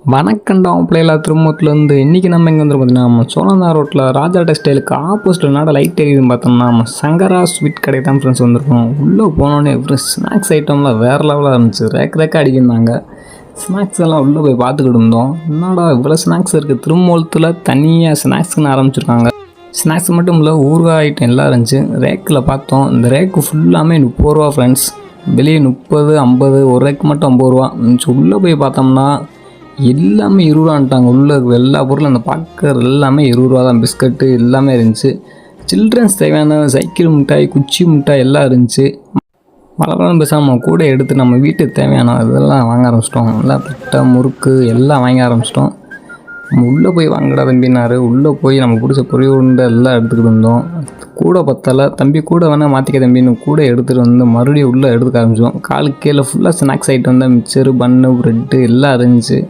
வணக்கண்டா பிள்ளைகளா திருமூர்த்திலேருந்து இன்றைக்கி நம்ம எங்கே வந்து பார்த்தீங்கன்னா நம்ம சோழந்தா ரோட்டில் ராஜா டெக்ஸ்டைலுக்கு ஆப்போசிட்டில் நட லைட் எரியுதுன்னு பார்த்தோம்னா நம்ம சங்கரா ஸ்வீட் கடை தான் ஃப்ரெண்ட்ஸ் வந்திருக்கோம். உள்ளே போனோடனே ஸ்நாக்ஸ் ஐட்டம்லாம் வேறு லெவலாக இருந்துச்சு. ரேக்காக அடிக்கிருந்தாங்க. ஸ்நாக்ஸ் எல்லாம் உள்ளே போய் பார்த்துக்கிட்டு இருந்தோம். என்னடா இவ்வளோ ஸ்நாக்ஸ் இருக்குது, திருமூலத்தில் தனியாக ஸ்நாக்ஸ்ன்னு ஆரம்பிச்சிருக்காங்க. ஸ்நாக்ஸ் மட்டும் இல்லை, ஊறுகாய் ஐட்டம் எல்லாம் இருந்துச்சு. ரேக்கில் பார்த்தோம். இந்த ரேக்கு ஃபுல்லாமே 30 ரூபா ஃப்ரெண்ட்ஸ். வெளியே 30, 50, ஒரு ரேக்கு மட்டும் 50 ரூபா. உள்ளே போய் பார்த்தோம்னா எல்லாமே 20 ரூபான்ட்டாங்க. உள்ளே எல்லா பொருளும் அந்த பார்க்குற எல்லாமே 20 ரூபா தான். பிஸ்கட்டு எல்லாமே இருந்துச்சு. சில்ட்ரன்ஸ் தேவையான சைக்கிள் மிட்டாய், குச்சி மிட்டாய் எல்லாம் இருந்துச்சு. மழை பேசாமல் கூட எடுத்து நம்ம வீட்டுக்கு தேவையான இதெல்லாம் வாங்க ஆரம்பிச்சிட்டோம். எல்லாம் பட்டை, முறுக்கு எல்லாம் வாங்க ஆரம்பிச்சிட்டோம். நம்ம உள்ளே போய் வாங்கடா தம்பினாரு. உள்ளே போய் நம்ம பிடிச்ச பொரிய உருண்டை எல்லாம் எடுத்துக்கிட்டு இருந்தோம். கூட பத்தலை. தம்பி கூட வேணால் மாற்றிக்க தம்பின்னு கூட எடுத்துகிட்டு வந்து மறுபடியும் உள்ளே எடுத்துக்க ஆரம்பிச்சோம். காலுக்கு கீழே ஃபுல்லாக ஸ்நாக்ஸ் ஐட்டம் தான். மிக்சரு, பன்னு, ப்ரெட்டு எல்லாம் இருந்துச்சு.